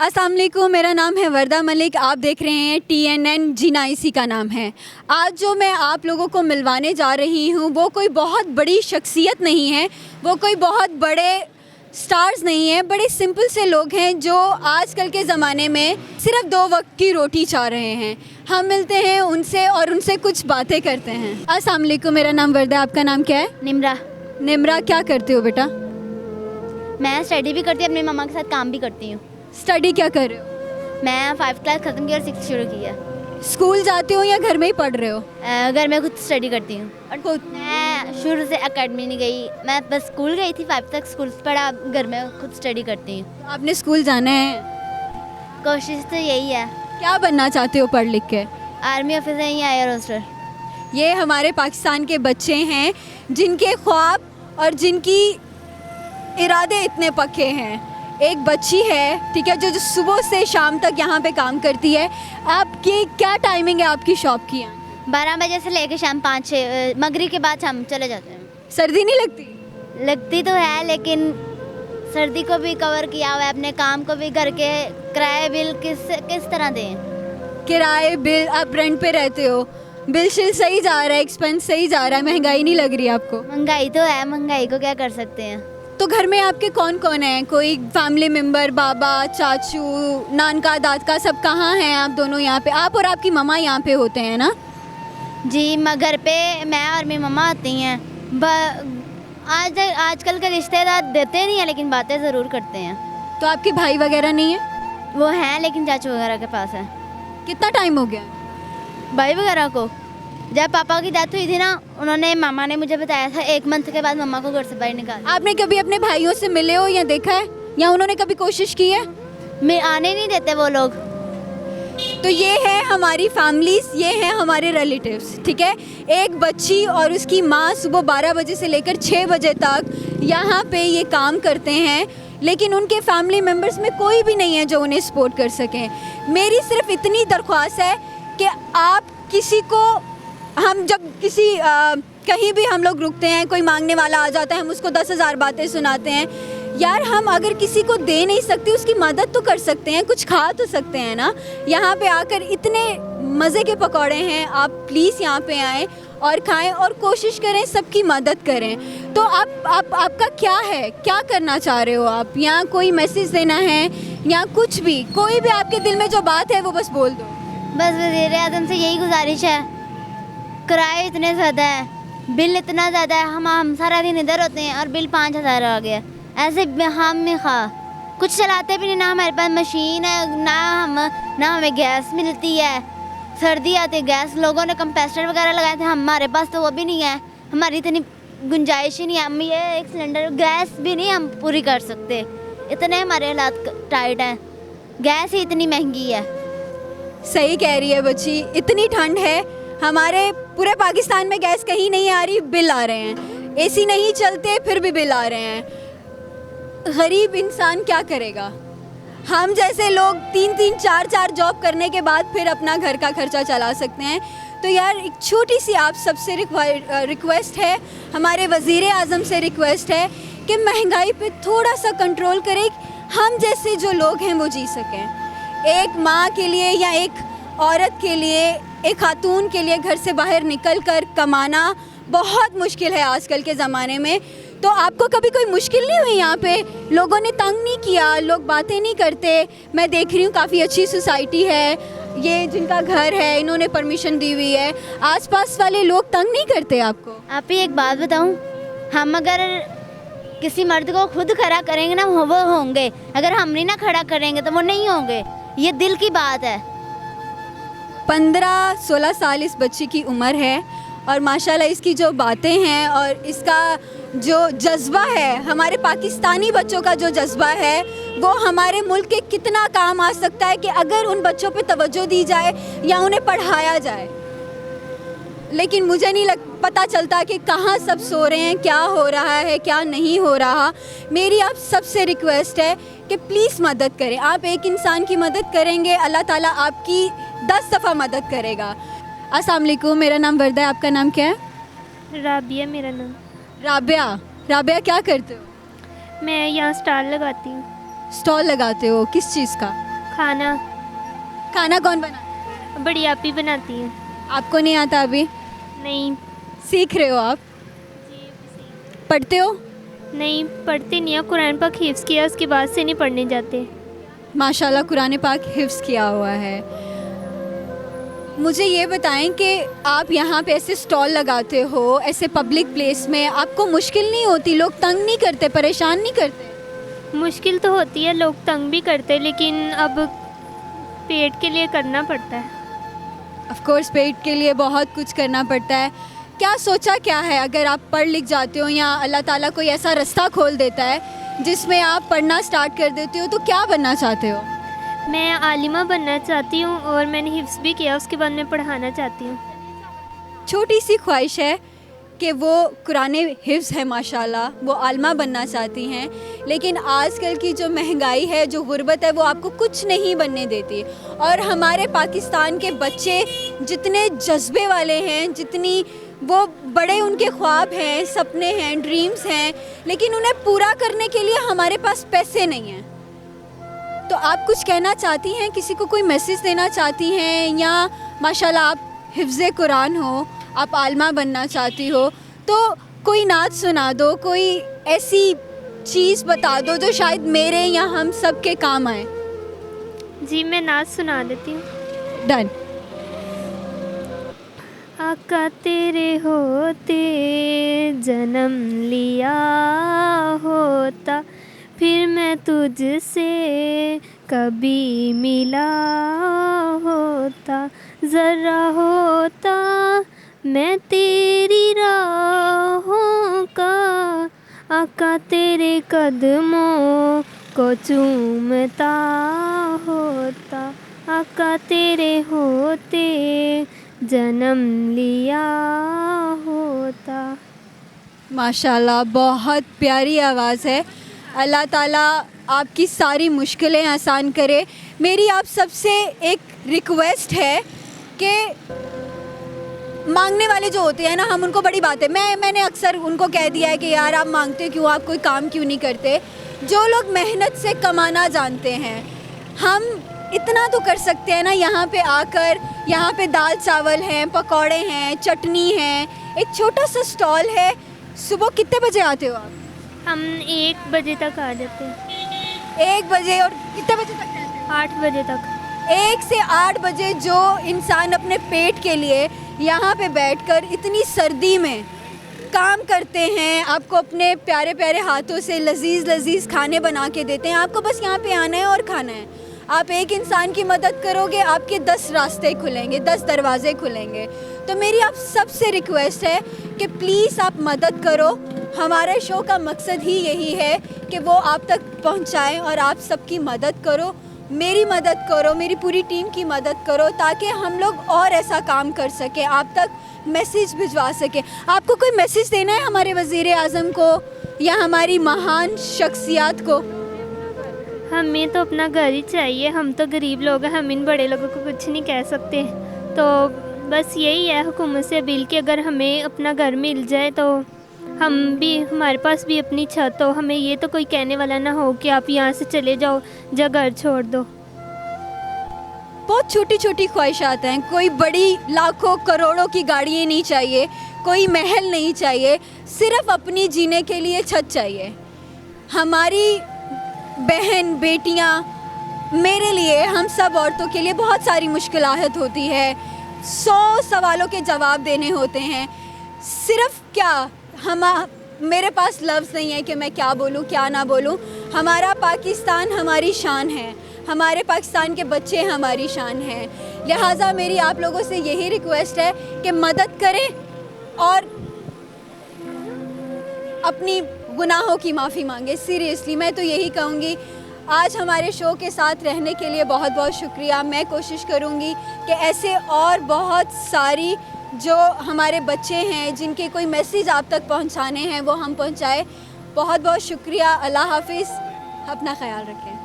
अस्सलाम वालेकुम, मेरा नाम है वर्दा मलिक। आप देख रहे हैं TNN जीना इसी का नाम है। आज जो मैं आप लोगों को मिलवाने जा रही हूँ वो कोई बहुत बड़ी शख्सियत नहीं है, वो कोई बहुत बड़े स्टार्स नहीं है, बड़े सिंपल से लोग हैं जो आजकल के ज़माने में सिर्फ 2 वक्त की रोटी चाह रहे हैं। हम मिलते हैं उनसे और उनसे कुछ बातें करते हैं। अस्सलाम वालेकुम, मेरा नाम वर्दा, आपका नाम क्या है? निम्रा। निम्रा, क्या करते हो बेटा? मैं स्टडी भी करती हूँ, अपनी मम्मा के साथ काम भी करती हूँ। स्टडी क्या कर रहे हो? मैं 5th क्लास ख़त्म की और 6th शुरू की है। स्कूल जाते हो या घर में ही पढ़ रहे हो? घर में खुद स्टडी करती हूँ और खुद? मैं शुरू से एकेडमी नहीं गई, मैं बस स्कूल गई थी, 5th तक स्कूल पढ़ा, घर में खुद स्टडी करती हूँ। आपने स्कूल जाना है? कोशिश तो यही है। क्या बनना चाहते हो पढ़ लिख के? आर्मी ऑफिसर या एयर होस्टर। ये हमारे पाकिस्तान के बच्चे हैं जिनके ख्वाब और जिनकी इरादे इतने पक्के हैं। एक बच्ची है, ठीक है, जो सुबह से शाम तक यहाँ पे काम करती है। आपकी क्या टाइमिंग है आपकी शॉप की? 12 बजे से लेकर शाम 5-6 मगरिब के बाद शाम चले जाते हैं। सर्दी नहीं लगती? लगती तो है, लेकिन सर्दी को भी कवर किया हुआ है, अपने काम को भी, घर के किराए बिल किस तरह दें? किराए बिल, आप रेंट पे रहते हो, बिल शिल सही जा रहा है, एक्सपेंस सही जा रहा है, महंगाई नहीं लग रही आपको? महंगाई तो है, महंगाई को क्या कर सकते हैं। तो घर में आपके कौन कौन है? कोई फैमिली मेम्बर, बाबा, चाचू, नानका, दादका, सब कहाँ हैं? आप दोनों यहाँ पे, आप और आपकी मम्मा यहाँ पे होते हैं ना? जी, घर पे मैं और मेरी मम्मा आती हैं। आजकल के रिश्तेदार देते नहीं हैं, लेकिन बातें ज़रूर करते हैं। तो आपके भाई वगैरह नहीं है? वो हैं, लेकिन चाचू वगैरह के पास है। कितना टाइम हो गया? भाई वगैरह को जब पापा की डेथ हुई थी ना, उन्होंने, मामा ने मुझे बताया था, 1 मंथ के बाद मम्मा को घर से बाहर निकाल। आपने कभी अपने भाइयों से मिले हो या देखा है, या उन्होंने कभी कोशिश की है? मैं आने नहीं देते वो लोग। तो ये है हमारी फैमिलीज, ये हैं हमारे रिलेटिव्स, ठीक है। एक बच्ची और उसकी माँ सुबह 12 बजे से लेकर 6 बजे तक यहाँ पे ये काम करते हैं, लेकिन उनके फैमिली मेम्बर्स में कोई भी नहीं है जो उन्हें सपोर्ट कर सकें। मेरी सिर्फ इतनी दरख्वास्त है कि आप किसी को, हम जब किसी कहीं भी हम लोग रुकते हैं, कोई मांगने वाला आ जाता है, हम उसको 10,000 बातें सुनाते हैं। यार, हम अगर किसी को दे नहीं सकते, उसकी मदद तो कर सकते हैं, कुछ खा तो सकते हैं ना। यहाँ पे आकर इतने मज़े के पकौड़े हैं, आप प्लीज़ यहाँ पे आएँ और खाएं और कोशिश करें सबकी मदद करें। तो आपका क्या है, क्या करना चाह रहे हो आप? यहाँ कोई मैसेज देना है या कुछ भी, कोई भी आपके दिल में जो बात है वो बस बोल दो। बस वज़ीर आज़म से यही गुजारिश है, किराए इतने ज़्यादा है, बिल इतना ज़्यादा है, हम सारा दिन इधर होते हैं और बिल 5,000 आ गया। ऐसे हम में कुछ चलाते भी नहीं, ना हमारे पास मशीन है, ना हमें गैस मिलती है। सर्दी आती है, गैस लोगों ने कंप्रेसर वगैरह लगाए थे, हमारे पास तो वो भी नहीं है, हमारी इतनी गुंजाइश ही नहीं है। हम ये 1 सिलेंडर गैस भी नहीं हम पूरी कर सकते, इतने हमारे हालात टाइट हैं, गैस ही इतनी महंगी है। सही कह रही है बच्ची, इतनी ठंड है, हमारे पूरे पाकिस्तान में गैस कहीं नहीं आ रही, बिल आ रहे हैं। एसी नहीं चलते फिर भी बिल आ रहे हैं। गरीब इंसान क्या करेगा? हम जैसे लोग 3-3, 4-4 जॉब करने के बाद फिर अपना घर का खर्चा चला सकते हैं। तो यार, एक छोटी सी आप सबसे रिक्वेस्ट है, हमारे वज़ीर आज़म से रिक्वेस्ट है कि महंगाई पे थोड़ा सा कंट्रोल करें, हम जैसे जो लोग हैं वो जी सकें। एक माँ के लिए या एक औरत के लिए, एक खातून के लिए घर से बाहर निकल कर कमाना बहुत मुश्किल है आजकल के ज़माने में। तो आपको कभी कोई मुश्किल नहीं हुई? यहाँ पे लोगों ने तंग नहीं किया, लोग बातें नहीं करते? मैं देख रही हूँ काफ़ी अच्छी सोसाइटी है, ये जिनका घर है इन्होंने परमिशन दी हुई है, आसपास वाले लोग तंग नहीं करते आपको? आप ही एक बात बताऊँ, हम अगर किसी मर्द को खुद खड़ा करेंगे ना, वो होंगे, अगर हम नहीं ना खड़ा करेंगे तो वो नहीं होंगे। ये दिल की बात है। 15-16 साल इस बच्ची की उम्र है और माशाल्लाह इसकी जो बातें हैं और इसका जो जज्बा है, हमारे पाकिस्तानी बच्चों का जो जज्बा है, वो हमारे मुल्क के कितना काम आ सकता है कि अगर उन बच्चों पे तवज्जो दी जाए या उन्हें पढ़ाया जाए। लेकिन मुझे नहीं पता चलता कि कहाँ सब सो रहे हैं, क्या हो रहा है, क्या नहीं हो रहा। मेरी आप सबसे रिक्वेस्ट है कि प्लीज़ मदद करें। आप एक इंसान की मदद करेंगे, अल्लाह ताला आपकी 10 दफ़ा मदद करेगा। अस्सलाम वालेकुम, मेरा नाम वर्दा है, आपका नाम क्या है? राबिया मेरा नाम। राबिया क्या करते हो? मैं यहाँ स्टॉल लगाती हूँ। स्टॉल लगाते हो, किस चीज़ का? खाना खाना कौन बनाता बड़ी आप ही बनाती हैं। है? आपको नहीं आता अभी? नहीं सीख रहे हो आप? पढ़ते हो? नहीं पढ़ते नहीं है, कुरान पाक हिफ्ज़ किया उसके बाद से नहीं पढ़ने जाते। माशाल्लाह कुरान पाक हिफ्ज़ किया हुआ है। मुझे ये बताएं कि आप यहाँ पे ऐसे स्टॉल लगाते हो ऐसे पब्लिक प्लेस में, आपको मुश्किल नहीं होती? लोग तंग नहीं करते, परेशान नहीं करते? मुश्किल तो होती है, लोग तंग भी करते हैं, लेकिन अब पेट के लिए करना पड़ता है। ऑफ कोर्स पेट के लिए बहुत कुछ करना पड़ता है। क्या सोचा क्या है, अगर आप पढ़ लिख जाते हो या अल्लाह ताला कोई ऐसा रास्ता खोल देता है जिसमें आप पढ़ना स्टार्ट कर देते हो, तो क्या बनना चाहते हो? मैं आलिमा बनना चाहती हूँ और मैंने हिफ्ज़ भी किया, उसके बाद मैं पढ़ाना चाहती हूँ। छोटी सी ख्वाहिश है कि वो कुरान हिफ्ज़ है माशाल्लाह, वो आलिमा बनना चाहती हैं, लेकिन आजकल की जो महंगाई है, जो गुर्बत है, वो आपको कुछ नहीं बनने देती। और हमारे पाकिस्तान के बच्चे जितने जज्बे वाले हैं, जितनी वो बड़े उनके ख्वाब हैं, सपने हैं, ड्रीम्स हैं, लेकिन उन्हें पूरा करने के लिए हमारे पास पैसे नहीं हैं। तो आप कुछ कहना चाहती हैं, किसी को कोई मैसेज देना चाहती हैं, या माशाल्लाह आप हिफ्ज़े कुरान हो, आप आलिमा बनना चाहती हो, तो कोई नात सुना दो, कोई ऐसी चीज़ बता दो जो शायद मेरे या हम सब के काम आए। जी मैं नाच सुना देती हूँ। डन। आका तेरे होते जन्म लिया होता, फिर मैं तुझसे कभी मिला होता, ज़रा होता मैं तेरी राहों का, आका तेरे कदमों को चूमता होता, आका तेरे होते जन्म लिया होता। माशाल्लाह बहुत प्यारी आवाज़ है। अल्लाह ताला आपकी सारी मुश्किलें आसान करे। मेरी आप सबसे एक रिक्वेस्ट है कि मांगने वाले जो होते हैं ना, हम उनको बड़ी बात है, मैंने अक्सर उनको कह दिया है कि यार आप मांगते क्यों, आप कोई काम क्यों नहीं करते। जो लोग मेहनत से कमाना जानते हैं, हम इतना तो कर सकते हैं ना, यहाँ पे आकर, यहाँ पे दाल चावल हैं, पकौड़े हैं, चटनी है, एक छोटा सा स्टॉल है। सुबह कितने बजे आते हो आप? हम 1 बजे तक आ जाते हैं। 1 बजे? और कितने बजे तक रहते हैं? 8 बजे तक। 1 से 8 बजे जो इंसान अपने पेट के लिए यहाँ पे बैठकर इतनी सर्दी में काम करते हैं, आपको अपने प्यारे प्यारे हाथों से लजीज लजीज खाने बना के देते हैं, आपको बस यहाँ पे आना है और खाना है। आप एक इंसान की मदद करोगे, आपके 10 रास्ते खुलेंगे, 10 दरवाजे खुलेंगे। तो मेरी आप सबसे रिक्वेस्ट है कि प्लीज़ आप मदद करो। हमारे शो का मकसद ही यही है कि वो आप तक पहुंचाएं, और आप सबकी मदद करो, मेरी मदद करो, मेरी पूरी टीम की मदद करो, ताकि हम लोग और ऐसा काम कर सकें, आप तक मैसेज भिजवा सकें। आपको कोई मैसेज देना है हमारे वज़ीर आज़म को या हमारी महान शख्सियत को? हमें तो अपना घर ही चाहिए, हम तो गरीब लोग हैं, हम इन बड़े लोगों को कुछ नहीं कह सकते। तो बस यही है हुकूमत से अपील कि अगर हमें अपना घर मिल जाए तो हम भी, हमारे पास भी अपनी छत हो, हमें ये तो कोई कहने वाला ना हो कि आप यहाँ से चले जाओ या घर छोड़ दो। बहुत छोटी छोटी ख्वाहिशात हैं, कोई बड़ी लाखों करोड़ों की गाड़ियाँ नहीं चाहिए, कोई महल नहीं चाहिए, सिर्फ अपनी जीने के लिए छत चाहिए। हमारी बहन बेटियाँ, मेरे लिए, हम सब औरतों के लिए बहुत सारी मुश्किलात होती है, 100 सवालों के जवाब देने होते हैं। सिर्फ क्या मेरे पास लफ्ज़ नहीं है कि मैं क्या बोलूँ क्या ना बोलूँ। हमारा पाकिस्तान हमारी शान है, हमारे पाकिस्तान के बच्चे हमारी शान हैं। लिहाजा मेरी आप लोगों से यही रिक्वेस्ट है कि मदद करें और अपनी गुनाहों की माफ़ी मांगे। सीरियसली मैं तो यही कहूँगी। आज हमारे शो के साथ रहने के लिए बहुत बहुत शुक्रिया। मैं कोशिश करूँगी कि ऐसे और बहुत सारी जो हमारे बच्चे हैं जिनके कोई मैसेज आप तक पहुँचाने हैं वो हम पहुँचाएँ। बहुत बहुत शुक्रिया। अल्लाह हाफिज़। अपना ख्याल रखें।